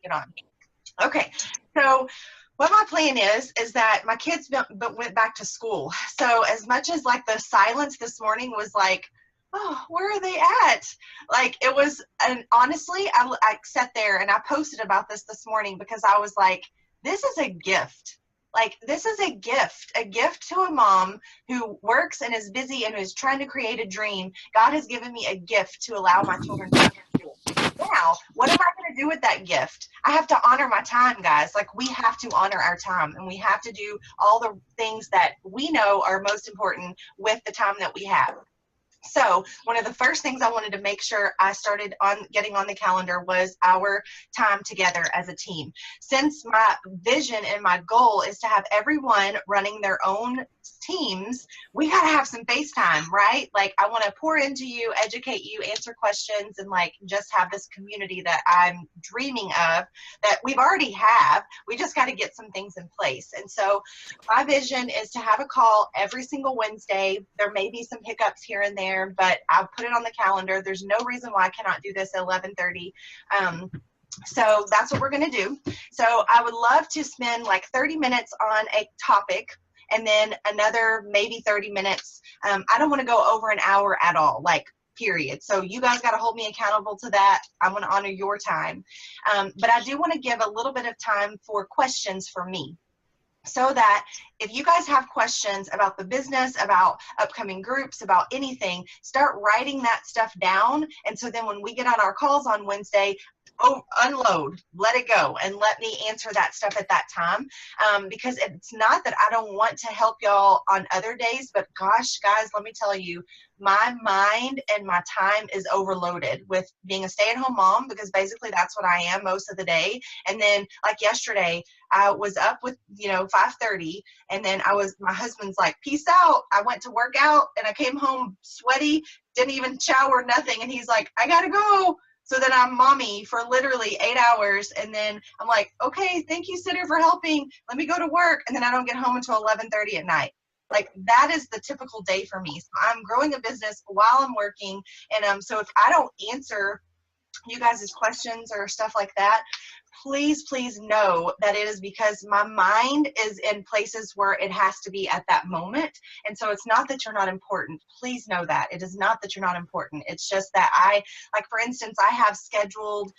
get on. Okay, so what my plan is that my kids went back to school. So as much as like the silence this morning was like, oh, where are they at? Like it was, and honestly, I sat there and I posted about this morning because I was like, this is a gift. Like this is a gift to a mom who works and is busy and is trying to create a dream. God has given me a gift to allow my children to go to school. Now, what am I going to do with that gift? I have to honor my time, guys. Like we have to honor our time and we have to do all the things that we know are most important with the time that we have. So one of the first things I wanted to make sure I started on getting on the calendar was our time together as a team. Since my vision and my goal is to have everyone running their own teams, we got to have some FaceTime, right? Like I want to pour into you, educate you, answer questions, and like just have this community that I'm dreaming of that we've already have. We just got to get some things in place. And so my vision is to have a call every single Wednesday. There may be some hiccups here and there, but I'll put it on the calendar. There's no reason why I cannot do this at 11:30. So that's what we're going to do. So I would love to spend like 30 minutes on a topic and then another maybe 30 minutes. I don't want to go over an hour at all, like period. So you guys got to hold me accountable to that. I want to honor your time. But I do want to give a little bit of time for questions for me, so that if you guys have questions about the business, about upcoming groups, about anything, start writing that stuff down. And so then when we get on our calls on Wednesday, unload, let it go, and let me answer that stuff at that time. Because it's not that I don't want to help y'all on other days, but gosh, guys, let me tell you, my mind and my time is overloaded with being a stay-at-home mom, because basically that's what I am most of the day. And then like yesterday, I was up with, 5:30, and then my husband's like, peace out. I went to work out and I came home sweaty, didn't even shower, nothing. And he's like, I gotta go. So then I'm mommy for literally 8 hours. And then I'm like, okay, thank you, sitter, for helping. Let me go to work. And then I don't get home until 11:30 at night. Like that is the typical day for me. So I'm growing a business while I'm working. And so if I don't answer you guys' questions or stuff like that, please know that it is because my mind is in places where it has to be at that moment. And so it's not that you're not important. Please know that. It is not that you're not important. It's just that for instance, I have scheduled,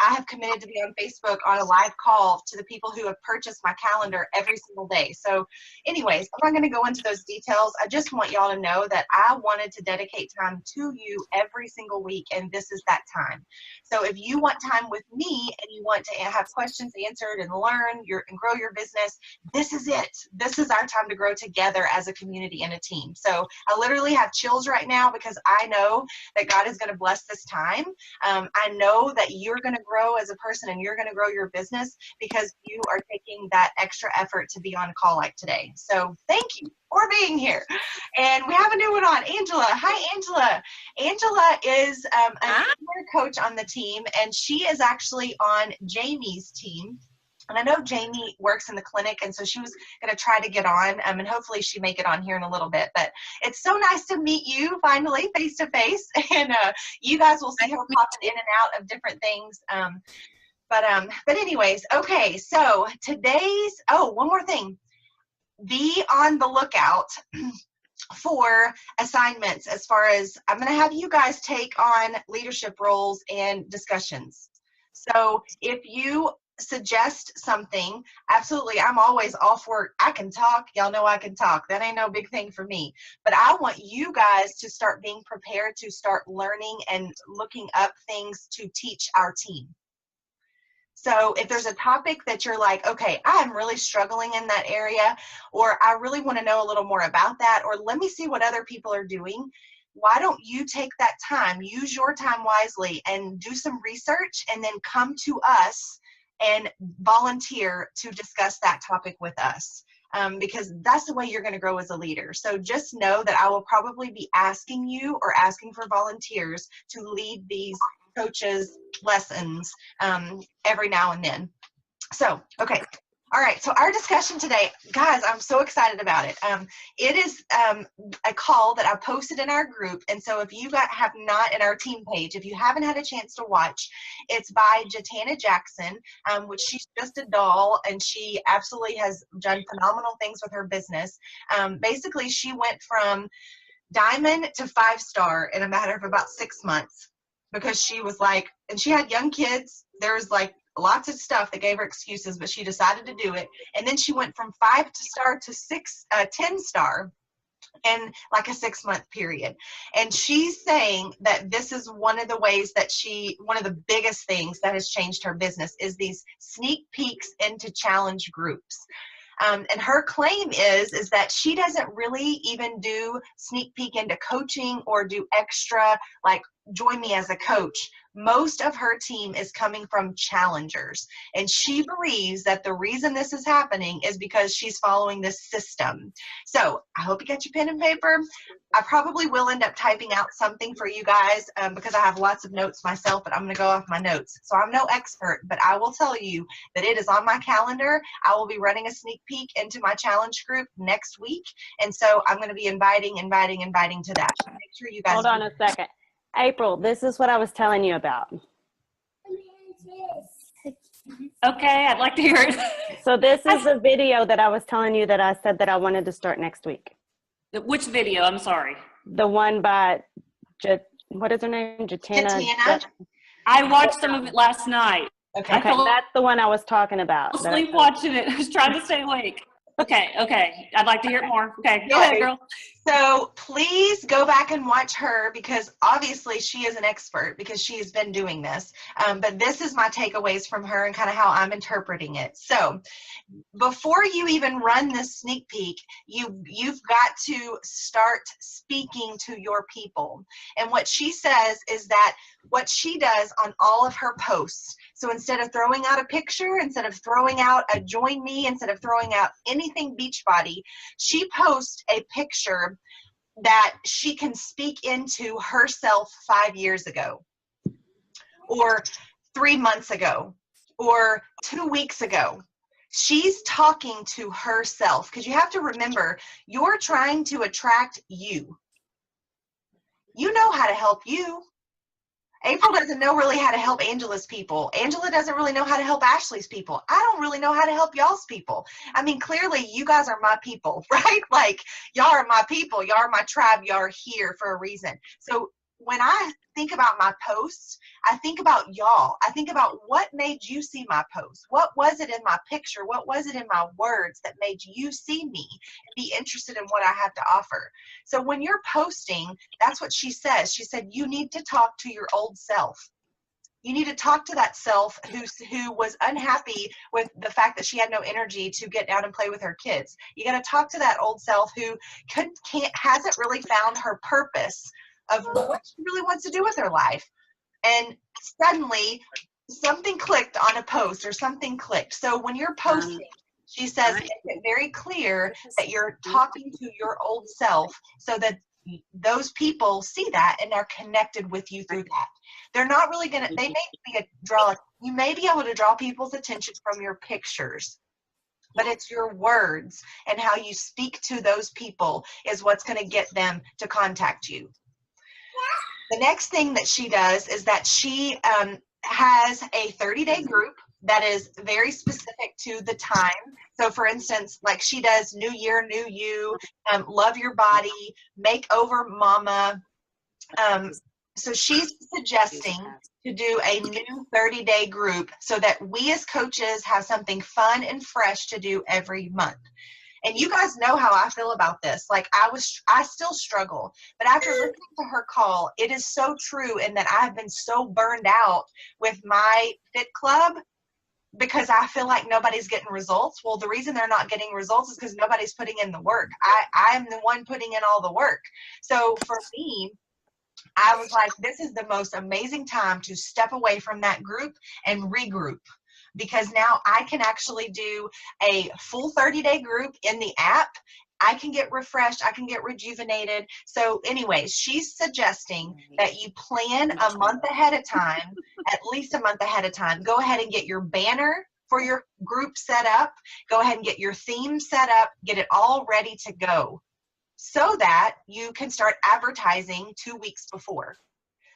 I have committed to be on Facebook on a live call to the people who have purchased my calendar every single day. So anyways, I'm not going to go into those details. I just want y'all to know that I wanted to dedicate time to you every single week, and this is that time. So if you want time with me and you want to have questions answered and learn and grow your business, this is it. This is our time to grow together as a community and a team. So I literally have chills right now because I know that God is going to bless this time. I know that you're going to grow as a person and you're going to grow your business because you are taking that extra effort to be on a call like today. So thank you for being here. And we have a new one on, Angela. Hi, Angela. Angela is a coach on the team, and she is actually on Jamie's team. And I know Jamie works in the clinic, and so she was going to try to get on, and hopefully she may get on here in a little bit. But it's so nice to meet you finally face to face, and you guys will see her popping in and out of different things. But anyways, okay. So one more thing. Be on the lookout for assignments, as far as I'm going to have you guys take on leadership roles and discussions. So if you suggest something, absolutely, I'm always all for it. I can talk. Y'all know I can talk. That ain't no big thing for me. But I want you guys to start being prepared to start learning and looking up things to teach our team. So if there's a topic that you're like, okay, I'm really struggling in that area, or I really want to know a little more about that, or let me see what other people are doing, why don't you take that time, use your time wisely, and do some research, and then come to us and volunteer to discuss that topic with us, because that's the way you're going to grow as a leader. So just know that I will probably be asking you or asking for volunteers to lead these coaches' lessons every now and then. So, okay. All right, so our discussion today, guys, I'm so excited about it. It is a call that I posted in our group, and so if you have not, in our team page, if you haven't had a chance to watch, it's by Jatana Jackson, which she's just a doll, and she absolutely has done phenomenal things with her business. Basically, she went from diamond to 5-star in a matter of about 6 months because she was like, and she had young kids. There was like lots of stuff that gave her excuses, but she decided to do it. And then she went from 5-star to 10-star in like a 6-month period. And she's saying that this is one of the ways that one of the biggest things that has changed her business is these sneak peeks into challenge groups. And her claim is that she doesn't really even do sneak peek into coaching or do extra, like, join me as a coach. Most of her team is coming from challengers. And she believes that the reason this is happening is because she's following this system. So I hope you got your pen and paper. I probably will end up typing out something for you guys because I have lots of notes myself, but I'm going to go off my notes. So I'm no expert, but I will tell you that it is on my calendar. I will be running a sneak peek into my challenge group next week. And so I'm going to be inviting to that. So make sure you guys hold on a second. April, this is what I was telling you about. Okay, I'd like to hear it. So this is the video that I was telling you that I said that I wanted to start next week. Which video? I'm sorry. The one by, what is her name? Jatana. I watched some of it last night. Okay, that's the one I was talking about. I was sleep watching it. I was trying to stay awake. Okay. I'd like to hear it more. Okay, go ahead, girl. So please go back and watch her because obviously she is an expert because she has been doing this. But this is my takeaways from her and kind of how I'm interpreting it. So before you even run this sneak peek, you've got to start speaking to your people. And what she says is that what she does on all of her posts, so instead of throwing out a picture, instead of throwing out a join me, instead of throwing out anything Beachbody, she posts a picture that she can speak into herself 5 years ago, or 3 months ago, or 2 weeks ago. She's talking to herself because you have to remember, you're trying to attract you. You know how to help you. April doesn't know really how to help Angela's people. Angela doesn't really know how to help Ashley's people. I don't really know how to help y'all's people. I mean, clearly you guys are my people, right? Like, y'all are my people. Y'all are my tribe. Y'all are here for a reason. So when I think about my posts, I think about y'all. I think about what made you see my post. What was it in my picture? What was it in my words that made you see me and be interested in what I have to offer? So when you're posting, that's what she says. She said, you need to talk to your old self. You need to talk to that self who was unhappy with the fact that she had no energy to get down and play with her kids. You got to talk to that old self who hasn't really found her purpose of what she really wants to do with her life. And suddenly something clicked on a post or something clicked. So when you're posting, she says, make it very clear that you're talking to your old self so that those people see that and are connected with you through that. They're not really going to, they may you may be able to draw people's attention from your pictures, but it's your words and how you speak to those people is what's going to get them to contact you. The next thing that she does is that she has a 30-day group that is very specific to the time. So for instance, like she does New Year, New You, Love Your Body, Makeover Mama. So she's suggesting to do a new 30-day group so that we as coaches have something fun and fresh to do every month. And you guys know how I feel about this. Like I still struggle, but after listening to her call, it is so true in that I've been so burned out with my Fit Club because I feel like nobody's getting results. Well, the reason they're not getting results is because nobody's putting in the work. I'm the one putting in all the work. So for me, I was like, this is the most amazing time to step away from that group and regroup. Because now I can actually do a full 30-day group in the app. I can get refreshed. I can get rejuvenated. So anyways, she's suggesting that you plan a month ahead of time, at least a month ahead of time. Go ahead and get your banner for your group set up. Go ahead and get your theme set up, get it all ready to go so that you can start advertising 2 weeks before.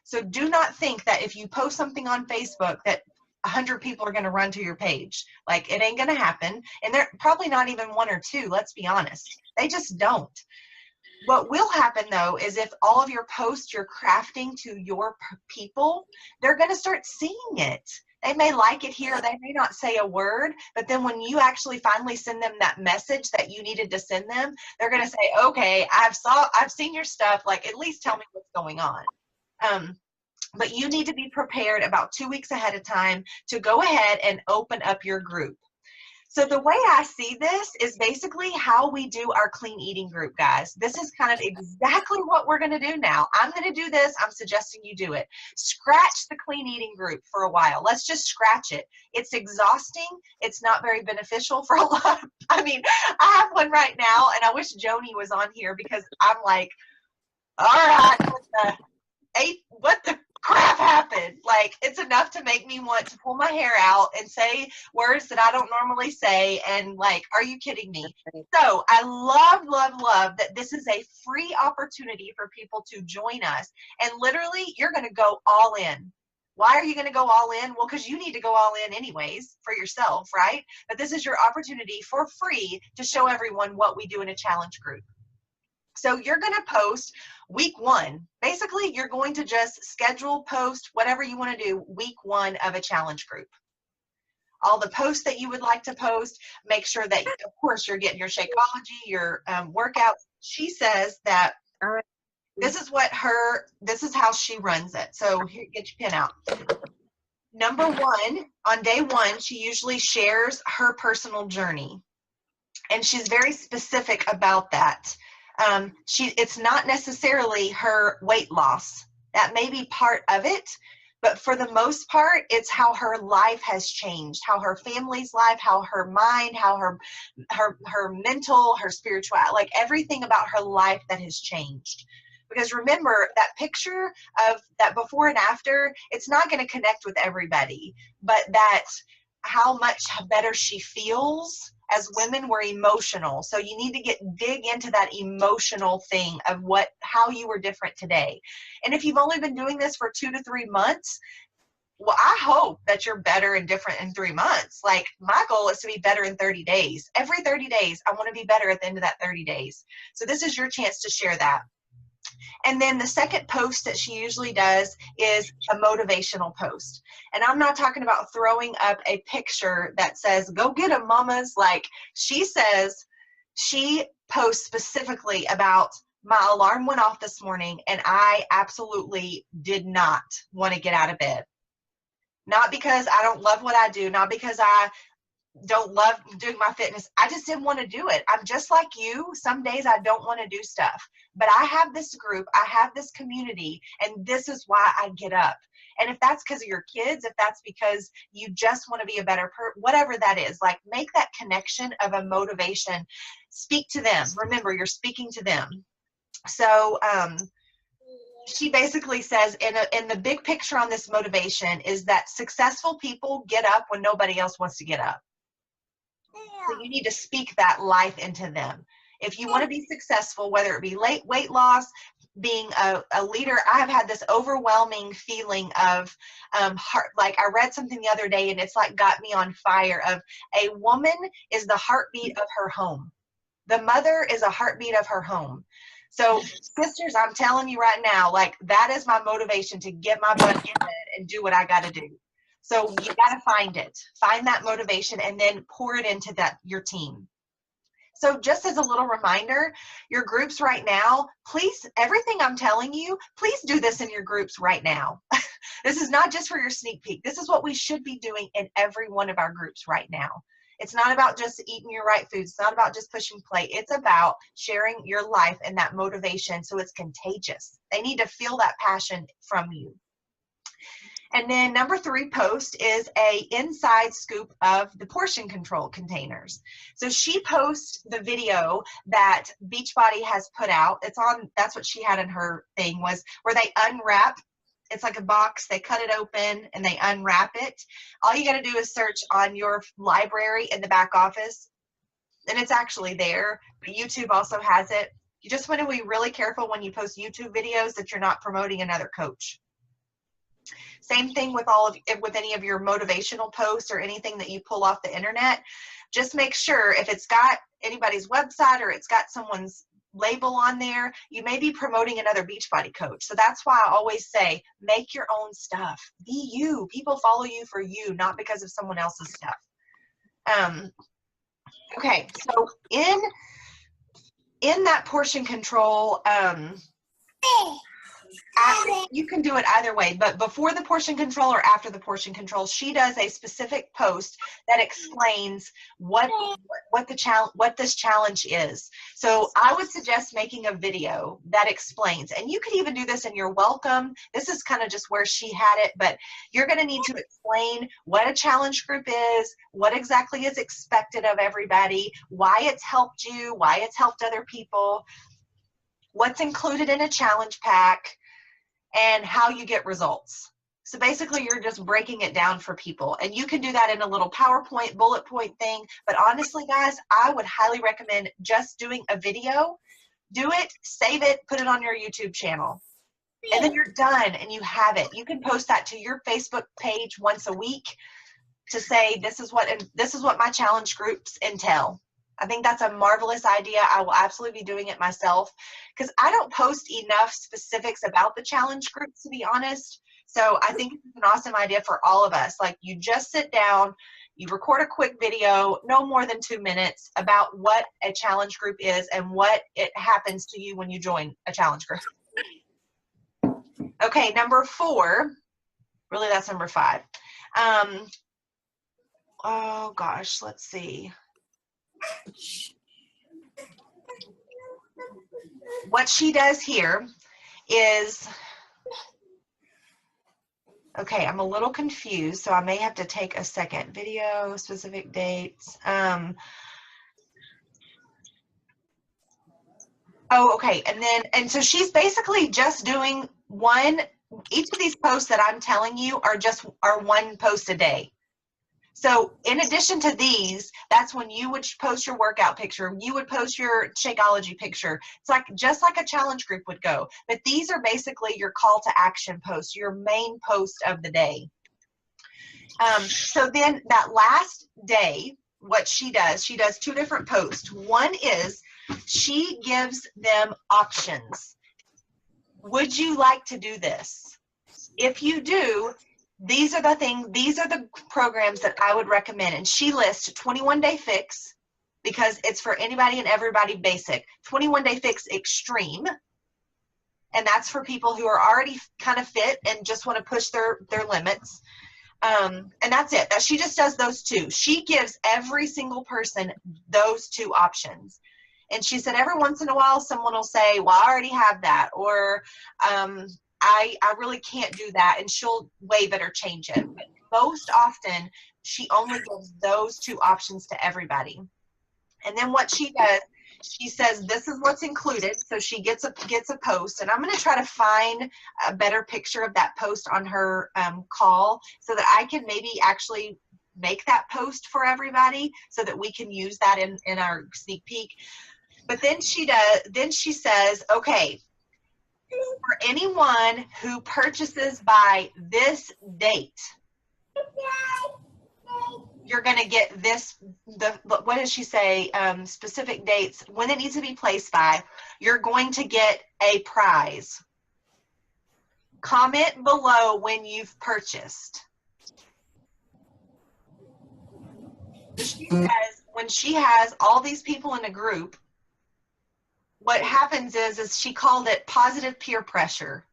So do not think that if you post something on Facebook that 100 people are going to run to your page. Like, it ain't going to happen. And they're probably not even 1 or 2, let's be honest. They just don't. What will happen, though, is if all of your posts you're crafting to your people, they're going to start seeing it. They may like it here, they may not say a word, but then when you actually finally send them that message that you needed to send them, they're going to say, okay, I've seen your stuff, like, at least tell me what's going on. But you need to be prepared about 2 weeks ahead of time to go ahead and open up your group. So the way I see this is basically how we do our clean eating group, guys. This is kind of exactly what we're going to do now. I'm going to do this. I'm suggesting you do it. Scratch the clean eating group for a while. Let's just scratch it. It's exhausting. It's not very beneficial for a lot of, I mean, I have one right now, and I wish Joni was on here because I'm like, all right, what the crap happened? Like, it's enough to make me want to pull my hair out and say words that I don't normally say, and like, are you kidding me? So I love that this is a free opportunity for people to join us, and literally you're going to go all in. Why are you going to go all in? Well, because you need to go all in anyways for yourself, right? But this is your opportunity for free to show everyone what we do in a challenge group. So you're going to post week 1. Basically, you're going to just schedule, post, whatever you want to do week 1 of a challenge group. All the posts that you would like to post, make sure that, of course, you're getting your Shakeology, your workout. She says that this is how she runs it. So here, get your pen out. Number 1, on day 1, she usually shares her personal journey. And she's very specific about that. It's not necessarily her weight loss. That may be part of it, but for the most part, it's how her life has changed, how her family's life, how her mind, how her mental, her spiritual, like everything about her life that has changed. Because remember, that picture of that before and after, it's not going to connect with everybody, but that how much better she feels. As women, we're emotional, so you need to dig into that emotional thing of how you were different today. And if you've only been doing this for 2 to 3 months, well, I hope that you're better and different in 3 months. Like, my goal is to be better in 30 days. Every 30 days, I want to be better at the end of that 30 days. So this is your chance to share that. And then the second post that she usually does is a motivational post. And I'm not talking about throwing up a picture that says, go get 'em, mamas. Like, she says, she posts specifically about, my alarm went off this morning and I absolutely did not want to get out of bed. Not because I don't love what I do, not because I don't love doing my fitness. I just didn't want to do it. I'm just like you. Some days I don't want to do stuff, but I have this group, I have this community, and this is why I get up. And if that's because of your kids, if that's because you just want to be a better whatever that is, like, make that connection of a motivation. Speak to them. Remember, you're speaking to them. So, she basically says in the big picture on this motivation is that successful people get up when nobody else wants to get up. So you need to speak that life into them. If you want to be successful, whether it be weight loss, being a leader, I have had this overwhelming feeling of heart. Like, I read something the other day and it's like got me on fire of a woman is the heartbeat of her home. The mother is a heartbeat of her home. So sisters, I'm telling you right now, like, that is my motivation to get my butt in bed and do what I got to do. So you got to find it, find that motivation, and then pour it into your team. So just as a little reminder, your groups right now, please, everything I'm telling you, please do this in your groups right now. This is not just for your sneak peek. This is what we should be doing in every one of our groups right now. It's not about just eating your right foods. It's not about just pushing play. It's about sharing your life and that motivation so it's contagious. They need to feel that passion from you. And then number 3 post is a inside scoop of the portion control containers. So she posts the video that Beachbody has put out. That's what she had in her thing, was where they unwrap It's like a box. They cut it open and they unwrap it. All you got to do is search on your library in the back office, and it's actually there. But YouTube also has it. You just want to be really careful when you post YouTube videos that you're not promoting another coach. Same thing with with any of your motivational posts or anything that you pull off the internet. Just make sure if it's got anybody's website or it's got someone's label on there, you may be promoting another Beachbody coach. So that's why I always say, make your own stuff. Be you. People follow you for you, not because of someone else's stuff. Okay, so in that portion control, you can do it either way, but before the portion control or after the portion control, she does a specific post that explains what this challenge is. So I would suggest making a video that explains, and you could even do this in your welcome. This is kind of just where she had it, but you're going to need to explain what a challenge group is, what exactly is expected of everybody, why it's helped you, why it's helped other people, what's included in a challenge pack, and how you get results. So basically you're just breaking it down for people, and you can do that in a little PowerPoint bullet point thing. But honestly, guys, I would highly recommend just doing a video. Do it, save it, put it on your YouTube channel, and then you're done and you have it. You can post that to your Facebook page once a week to say, this is what my challenge groups entail. I think that's a marvelous idea. I will absolutely be doing it myself because I don't post enough specifics about the challenge groups, to be honest. So I think it's an awesome idea for all of us. Like, you just sit down, you record a quick video, no more than 2 minutes, about what a challenge group is and what it happens to you when you join a challenge group. Okay, number 4. Really, that's number 5. Oh gosh, let's see. What she does here is, okay, I'm a little confused, so I may have to take a second. Video, specific dates. Oh, okay, and so she's basically just doing each of these posts that I'm telling you are one post a day. So in addition to these, that's when you would post your workout picture, you would post your Shakeology picture. It's like just like a challenge group would go. But these are basically your call to action posts, your main post of the day. So then that last day, what she does 2 different posts. One is she gives them options. Would you like to do this? If you do, these are the programs that I would recommend. And she lists 21-day fix, because it's for anybody and everybody basic. 21-day fix extreme, and that's for people who are already kind of fit and just want to push their limits. And that's it. She just does those 2. She gives every single person those 2 options. And she said every once in a while someone will say, well, I already have that, or I really can't do that, and she'll waive it or change it. But most often, she only gives those 2 options to everybody. And then what she does, she says, this is what's included. So she gets a post, and I'm going to try to find a better picture of that post on her call so that I can maybe actually make that post for everybody so that we can use that in our sneak peek. But then she says, okay, for anyone who purchases by this date, you're going to get this, what does she say, specific dates, when it needs to be placed by, you're going to get a prize. Comment below when you've purchased. She says when she has all these people in a group, what happens is she called it positive peer pressure.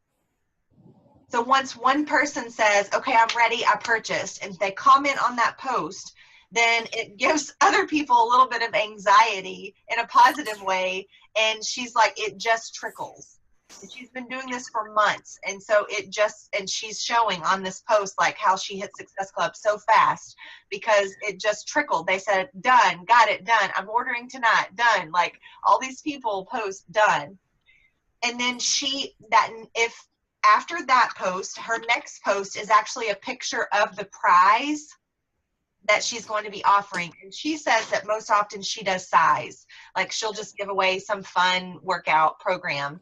So once one person says, okay, I'm ready, I purchased, and they comment on that post, then it gives other people a little bit of anxiety in a positive way. And she's like, it just trickles. And she's been doing this for months. And so and she's showing on this post like how she hit Success Club so fast because it just trickled. They said, done, got it, done. I'm ordering tonight, done. Like all these people post done. And then if after that post, her next post is actually a picture of the prize that she's going to be offering. And she says that most often she does size. Like she'll just give away some fun workout program.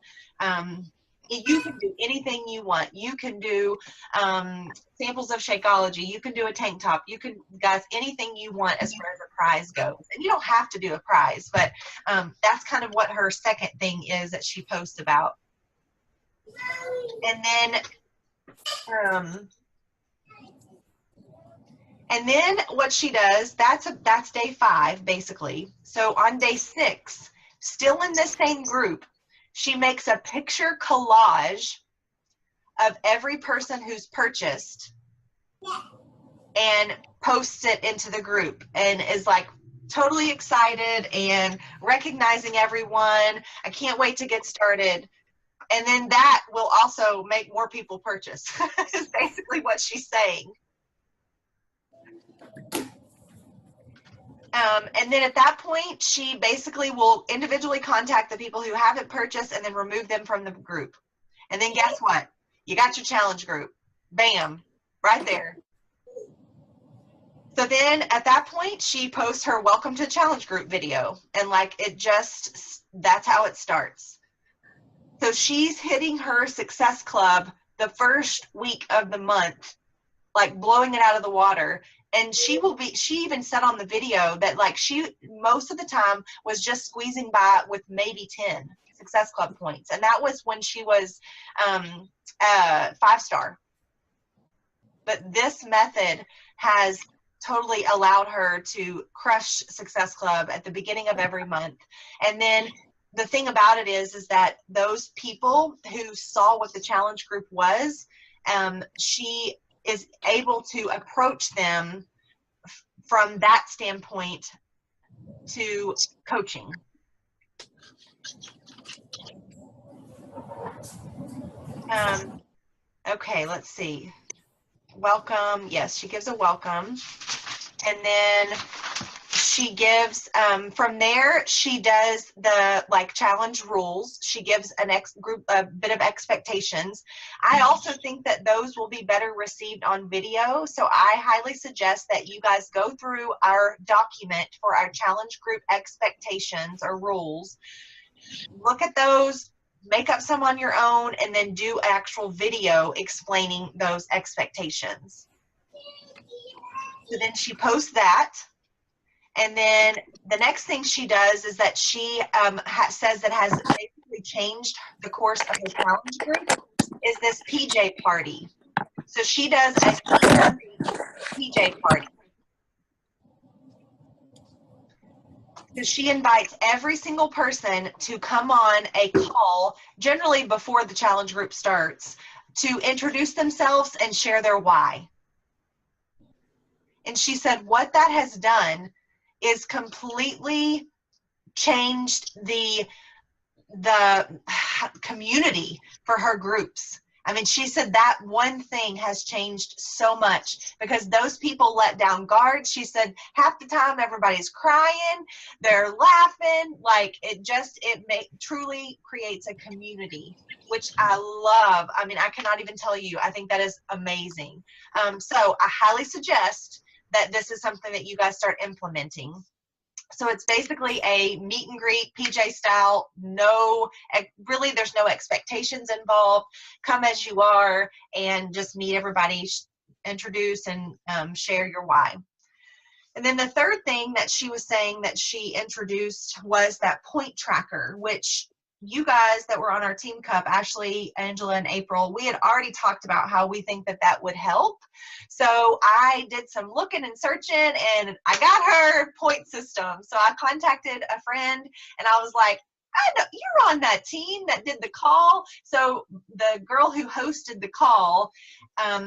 You can do anything you want. You can do samples of Shakeology. You can do a tank top. You can, guys, anything you want as far as a prize goes. And you don't have to do a prize, but that's kind of what her second thing is that she posts about. And then what she does, that's day 5, basically. So on day 6, still in this same group, she makes a picture collage of every person who's purchased and posts it into the group and is like totally excited and recognizing everyone. I can't wait to get started. And then that will also make more people purchase, is basically what she's saying. And then at that point, she basically will individually contact the people who haven't purchased and then remove them from the group. And then guess what? You got your challenge group. Bam, right there. So then at that point, she posts her welcome to challenge group video. And like it just, that's how it starts. So she's hitting her success club the first week of the month, like blowing it out of the water. And she even said on the video that like she most of the time was just squeezing by with maybe 10 success club points. And that was when she was 5-star. But this method has totally allowed her to crush success club at the beginning of every month. And then the thing about it is that those people who saw what the challenge group was, she is able to approach them from that standpoint to coaching. Okay, let's see. Welcome. Yes, she gives a welcome. And then she gives, from there, she does the like challenge rules. She gives a bit of expectations. I also think that those will be better received on video. So I highly suggest that you guys go through our document for our challenge group expectations or rules. Look at those, make up some on your own, and then do actual video explaining those expectations. So then she posts that. And then the next thing she does is that she says that has basically changed the course of the challenge group is this PJ party. So she does a PJ party. So she invites every single person to come on a call, generally before the challenge group starts, to introduce themselves and share their why. And she said what that has done is completely changed the community for her groups. I mean, she said that one thing has changed so much because those people let down guard. She said half the time everybody's crying, they're laughing, like it truly creates a community, which I love. I mean, I cannot even tell you, I think that is amazing. So I highly suggest that this is something that you guys start implementing. So it's basically a meet and greet, PJ style, really there's no expectations involved. Come as you are and just meet everybody, introduce and share your why. And then the third thing that she was saying that she introduced was that point tracker, which you guys that were on our team cup, Ashley, Angela, and April, we had already talked about how we think that that would help. So I did some looking and searching and I got her point system. So I contacted a friend and I was like, I know you're on that team that did the call. So the girl who hosted the call,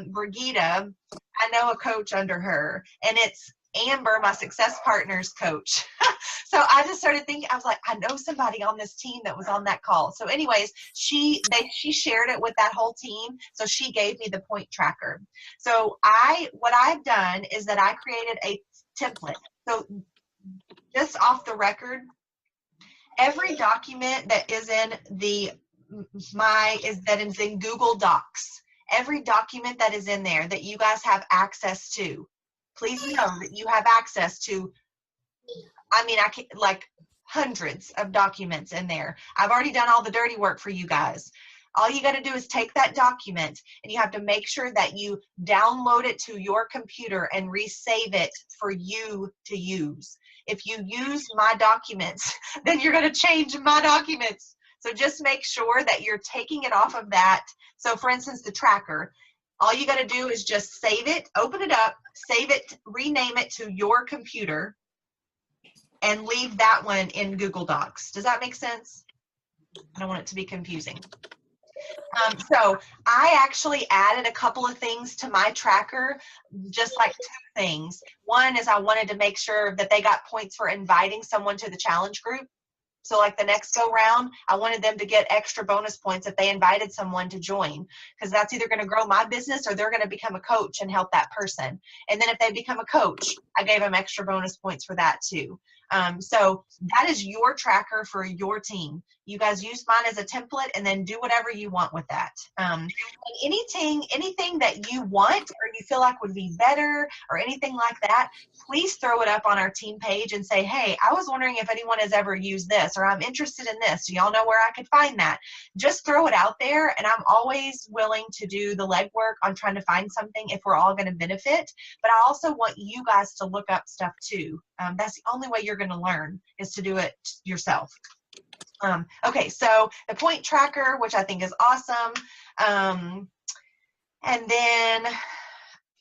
Brigida, I know a coach under her, and it's Amber, my success partners coach. So I just started thinking, I was like, I know somebody on this team that was on that call. So anyways, she shared it with that whole team. So she gave me the point tracker. So what I've done is that I created a template. So just off the record, every document that is in the that is in Google Docs. Every document that is in there that you guys have access to, please know that you have access to, I mean, I can, like, hundreds of documents in there. I've already done all the dirty work for you guys. All you got to do is take that document, and you have to make sure that you download it to your computer and resave it for you to use. If you use my documents, then you're going to change my documents. So just make sure that you're taking it off of that. So for instance, the tracker, all you got to do is just save it, open it up, save it, rename it to your computer, and leave that one in Google Docs. Does that make sense? I don't want it to be confusing. So I actually added a couple of things to my tracker, just like 2 things. One is I wanted to make sure that they got points for inviting someone to the challenge group. So like the next go round, I wanted them to get extra bonus points if they invited someone to join, because that's either going to grow my business or they're going to become a coach and help that person. And then if they become a coach, I gave them extra bonus points for that too. So that is your tracker for your team. You guys use mine as a template and then do whatever you want with that. And anything that you want or you feel like would be better or anything like that, please throw it up on our team page and say, hey, I was wondering if anyone has ever used this, or I'm interested in this. Do y'all know where I could find that? Just throw it out there, and I'm always willing to do the legwork on trying to find something if we're all going to benefit. But I also want you guys to look up stuff too. That's the only way you're going to learn, is to do it yourself. Okay, so the point tracker, which I think is awesome. And then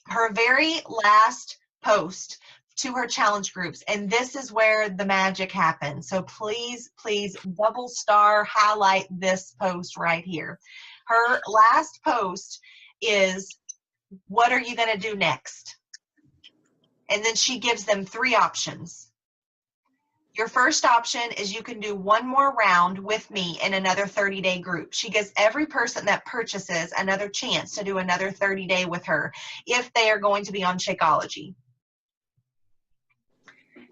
her very last post to her challenge groups, and this is where the magic happens. So please, please double star highlight this post right here. Her last post is, what are you going to do next? And then she gives them 3 options. Your first option is you can do one more round with me in another 30-day group. She gives every person that purchases another chance to do another 30-day with her if they are going to be on Shakeology.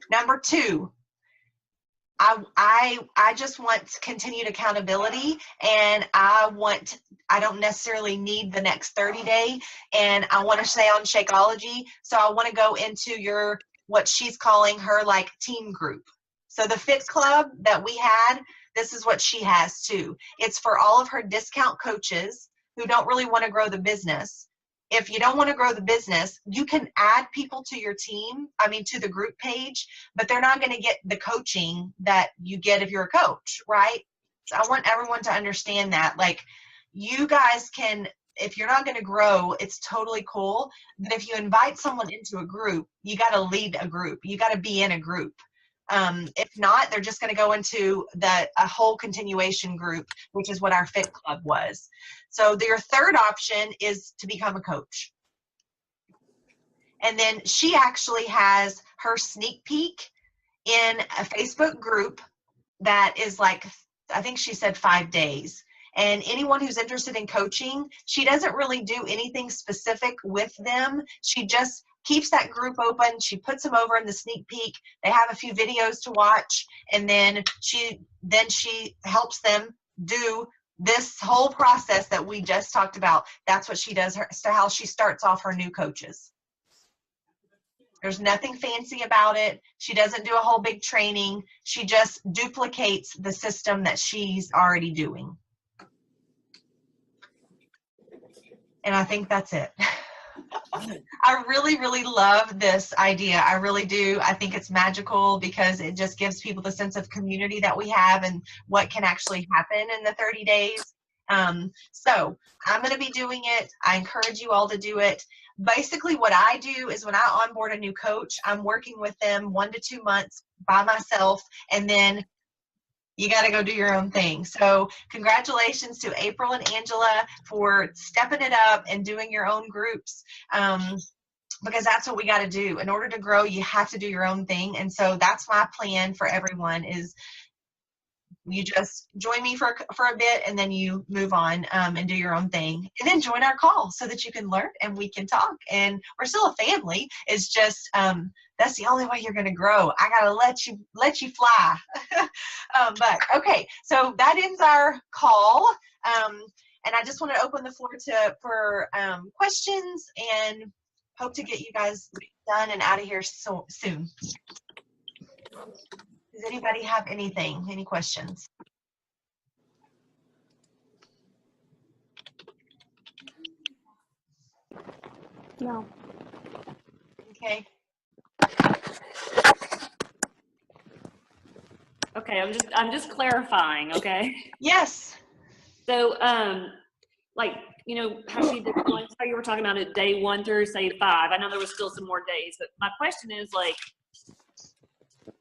Number 2, I just want continued accountability, and I don't necessarily need the next 30-day, and I want to stay on Shakeology, so I want to go into your, what she's calling her like team group. So the Fit Club that we had, this is what she has too. It's for all of her discount coaches who don't really want to grow the business. If you don't want to grow the business, you can add people to your team, to the group page, but they're not going to get the coaching that you get if you're a coach, right? So I want everyone to understand that. Like, you guys can, if you're not going to grow, it's totally cool. But if you invite someone into a group, you got to lead a group. You got to be in a group. If not, they're just going to go into a whole continuation group, which is what our Fit Club was. So your third option is to become a coach. And then she actually has her sneak peek in a Facebook group that is like, I think she said 5 days. And anyone who's interested in coaching, she doesn't really do anything specific with them. She just keeps that group open. She puts them over in the sneak peek. They have a few videos to watch, and then she helps them do this whole process that we just talked about. That's what she does, so how she starts off her new coaches. There's nothing fancy about it. She doesn't do a whole big training. She just duplicates the system that she's already doing. And I think that's it. I really, really love this idea. I really do. I think it's magical because it just gives people the sense of community that we have and what can actually happen in the 30 days. So I'm going to be doing it. I encourage you all to do it. Basically what I do is when I onboard a new coach, I'm working with them 1 to 2 months by myself, and then you got to go do your own thing. So congratulations to April and Angela for stepping it up and doing your own groups, because that's what we got to do. In order to grow, you have to do your own thing. And so that's my plan for everyone, is You just join me for a bit, and then you move on and do your own thing, and then join our call so that you can learn and we can talk. And we're still a family. It's just that's the only way you're going to grow. I got to let you fly. But okay, so that ends our call. And I just want to open the floor for questions, and hope to get you guys done and out of here soon. Does anybody have any questions? No. Okay. Okay, I'm just clarifying, okay? Yes. So, like, you know, how you were talking about it day 1 through say 5. I know there was still some more days, but my question is, like,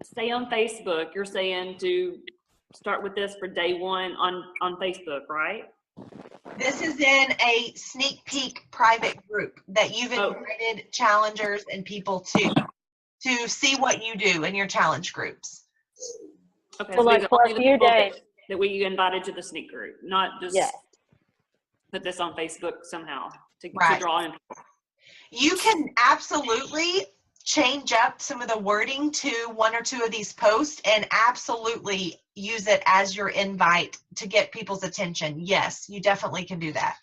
say on Facebook, you're saying to start with this for day 1 on Facebook, right? This is in a sneak peek private group that you've invited challengers and people to see what you do in your challenge groups. Okay, So like for a few days. That we invited to the sneak group, not just put this on Facebook somehow to draw in. You can absolutely change up some of the wording to 1 or 2 of these posts and absolutely use it as your invite to get people's attention. Yes, you definitely can do that.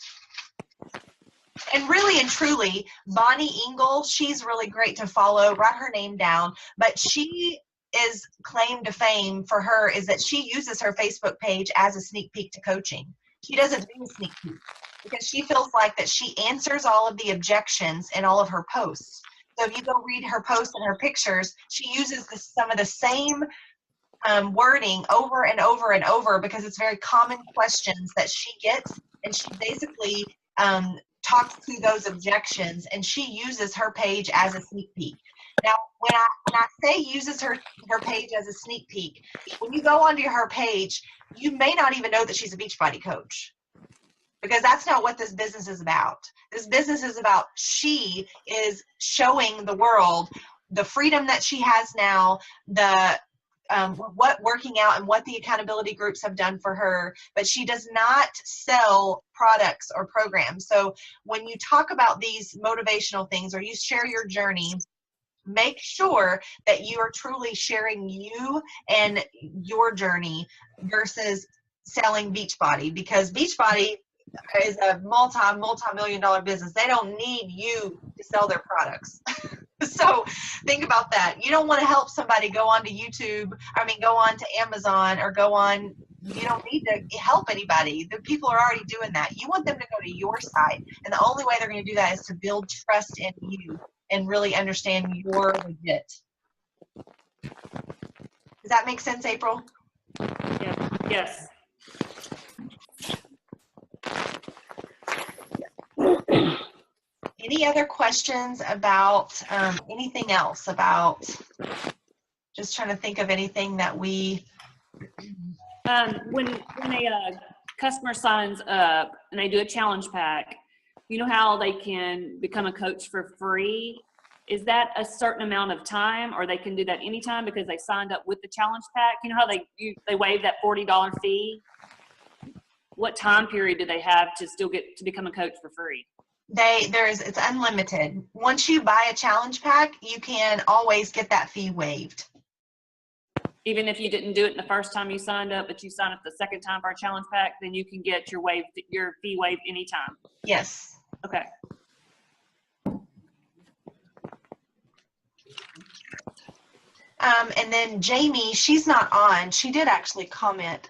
And really and truly, Bonnie Engel, she's really great to follow. Write her name down. But she is claim to fame for her is that she uses her Facebook page as a sneak peek to coaching. She doesn't do a sneak peek because she feels like that she answers all of the objections in all of her posts. So if you go read her posts and her pictures, she uses some of the same wording over and over and over because it's very common questions that she gets, and she basically talks to those objections, and she uses her page as a sneak peek. Now, when I say uses her page as a sneak peek, when you go onto her page, you may not even know that she's a Beachbody coach, because that's not what this business is about. This business is about she is showing the world the freedom that she has now, the what working out and what the accountability groups have done for her, but she does not sell products or programs. So when you talk about these motivational things or you share your journey, make sure that you are truly sharing you and your journey versus selling Beachbody, because Beachbody is a multi-million-dollar business. They don't need you to sell their products. So think about that. You don't want to help somebody go on to YouTube, go on to Amazon, or you don't need to help anybody. The people are already doing that. You want them to go to your site. And the only way they're going to do that is to build trust in you and really understand you're legit. Does that make sense, April? Yeah. Yes. Any other questions about anything else? About just trying to think of anything that we. When a customer signs up and they do a challenge pack, you know how they can become a coach for free? Is that a certain amount of time, or they can do that anytime because they signed up with the challenge pack? You know how they waive that $40 fee? What time period do they have to still get to become a coach for free? It's unlimited. Once you buy a challenge pack, you can always get that fee waived. Even if you didn't do it the first time you signed up, but you sign up the second time for a challenge pack, then you can get your fee waived anytime. Yes. Okay. And then Jamie, she's not on. She did actually comment,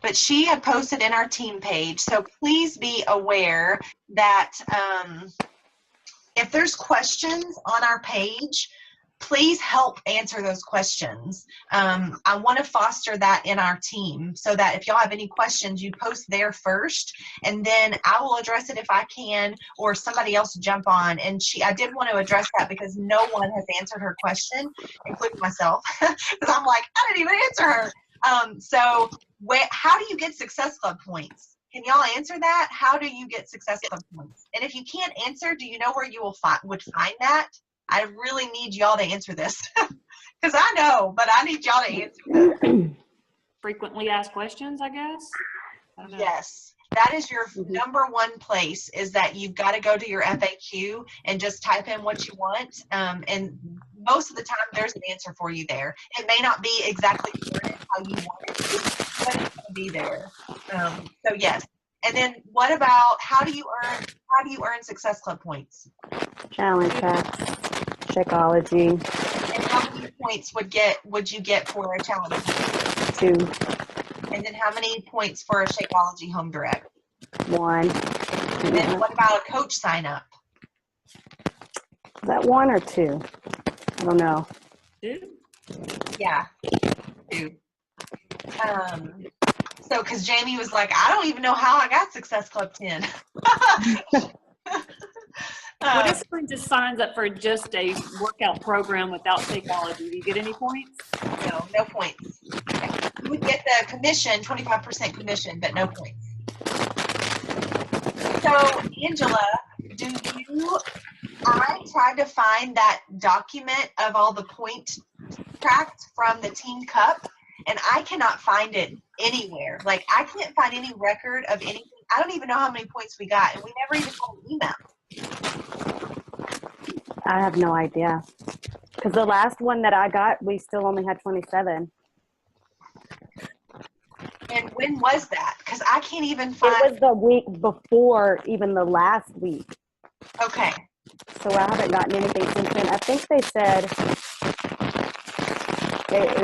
but she had posted in our team page. So please be aware that if there's questions on our page, please help answer those questions. I want to foster that in our team so that if y'all have any questions, you post there first, and then I will address it if I can, or somebody else jump on. And I did want to address that because no one has answered her question, including myself, because I'm like, I didn't even answer her. So how do you get Success Club points? Can y'all answer that? How do you get Success Club points? And if you can't answer, do you know where you would find that? I really need y'all to answer this because I know, but I need y'all to answer this. frequently asked questions, I guess? I don't know. Yes, that is your Mhm. number one place, is that you've got to go to your FAQ and just type in what you want. And most of the time, there's an answer for you there. It may not be exactly worded how you want it to, but it's going to be there. So yes. And then what about how do you earn Success Club points? Challenge packs, Shakeology, And how many points would you get for a challenge? 2, And then how many points for a Shakeology Home Direct? 1. And then what about a coach sign up? Is that 1 or 2? I don't know. Yeah, 2. So because Jamie was like, I don't even know how I got Success Club 10. What if someone just signs up for just a workout program without Shakeology? Do you get any points? No points. You would get the commission, 25% commission, but no points. So Angela, I tried to find that document of all the point tracked from the Team Cup, and I cannot find it anywhere. Like, I can't find any record of anything. I don't even know how many points we got, and we never even got an email. I have no idea. Because the last one that I got, we still only had 27. And when was that? Because I can't even find. It was the week before even the last week. Okay. So I haven't gotten anything since then. I think they said it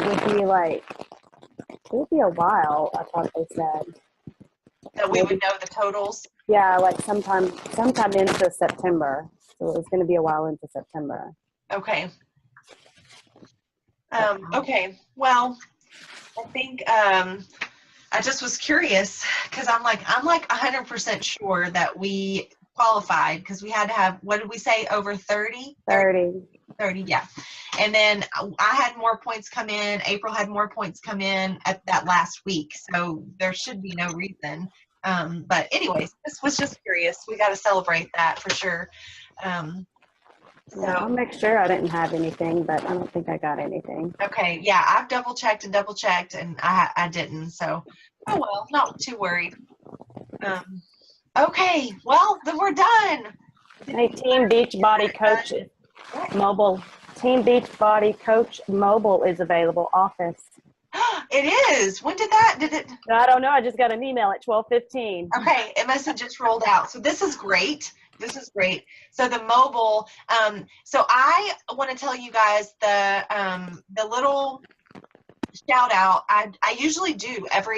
would be a while, I thought they said. That we would know the totals. Yeah, like sometime into September. So it was going to be a while into September. Okay. Okay. Well, I think I just was curious because I'm like 100% sure that we qualified because we had to have, what did we say, over 30? 30. 30, yeah. And then I had more points come in. April had more points come in at that last week. So there should be no reason. But anyways, this was just curious. We got to celebrate that for sure. So I'll make sure I didn't have anything, but I don't think I got anything. Okay, yeah, I've double checked, and I didn't. So, oh well, not too worried. Okay, well then we're done. Hey, Team Beachbody Coach Mobile. Team Beachbody Coach Mobile is available. Office. It is. When did that? Did it? I don't know. I just got an email at 12:15. Okay, it must have just rolled out. So this is great. This is great. So the mobile. So I want to tell you guys the little shout out. I usually do I've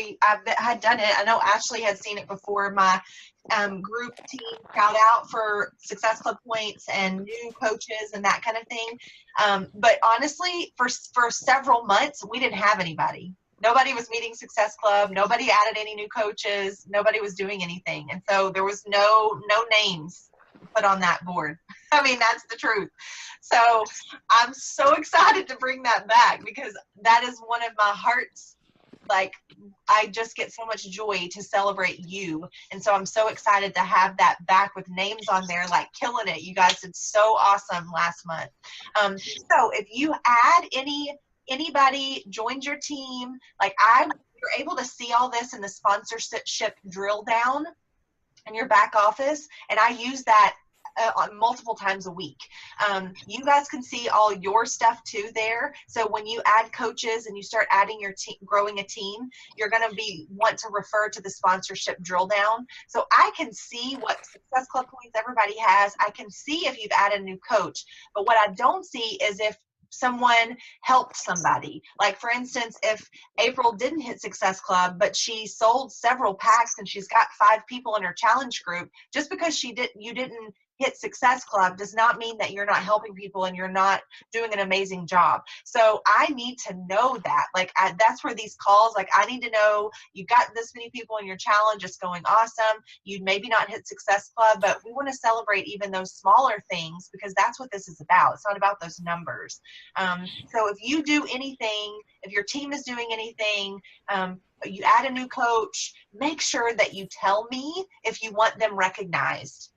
had done it. I know Ashley had seen it before. My group team shout out for Success Club points and new coaches and that kind of thing. But honestly, for several months, we didn't have anybody. Nobody was meeting Success Club. Nobody added any new coaches. Nobody was doing anything. And so there was no names put on that board. I mean, that's the truth. So I'm so excited to bring that back because that is one of my heart's, like, I just get so much joy to celebrate you. And so I'm so excited to have that back with names on there, like killing it. You guys did so awesome last month. So if you add anybody joined your team, like you're able to see all this in the sponsorship drill down in your back office, and I use that multiple times a week. You guys can see all your stuff too there. So when you add coaches and you start adding your team, growing a team, you're going to want to refer to the sponsorship drill down. So I can see what Success Club points everybody has. I can see if you've added a new coach, but what I don't see is if someone helped somebody. Like, for instance, if April didn't hit Success Club, but she sold several packs and she's got 5 people in her challenge group, just because you didn't hit Success Club does not mean that you're not helping people and you're not doing an amazing job. So I need to know that. Like, that's where these calls, like, I need to know you got this many people in your challenge. It's going awesome. You maybe not hit Success Club, but we want to celebrate even those smaller things because that's what this is about. It's not about those numbers. So if you do anything, if your team is doing anything, you add a new coach, make sure that you tell me if you want them recognized.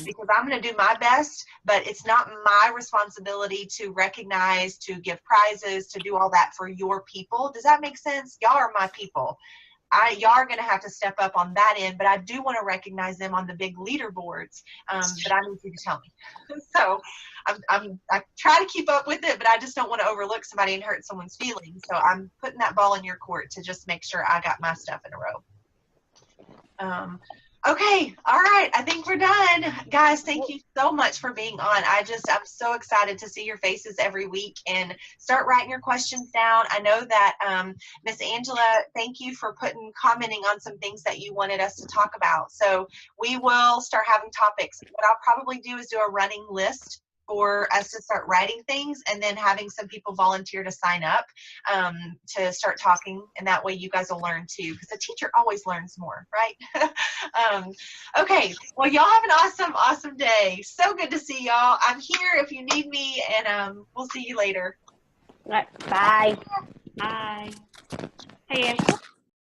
because I'm going to do my best, but it's not my responsibility to recognize, to give prizes, to do all that for your people. Does that make sense? Y'all are my people. Y'all are going to have to step up on that end, but I do want to recognize them on the big leaderboards. But I need you to tell me. So I try to keep up with it, but I just don't want to overlook somebody and hurt someone's feelings. So I'm putting that ball in your court to just make sure I got my stuff in a row. Okay, all right, I think we're done. Guys, thank you so much for being on. I'm so excited to see your faces every week and start writing your questions down. I know that Miss Angela, thank you for commenting on some things that you wanted us to talk about. So we will start having topics. What I'll probably do is do a running list for us to start writing things, and then having some people volunteer to sign up to start talking, and that way you guys will learn too, because the teacher always learns more, right? Okay, well, y'all have an awesome day. So good to see y'all. I'm here if you need me, and we'll see you later. All right, bye. Bye. Hey, Angela.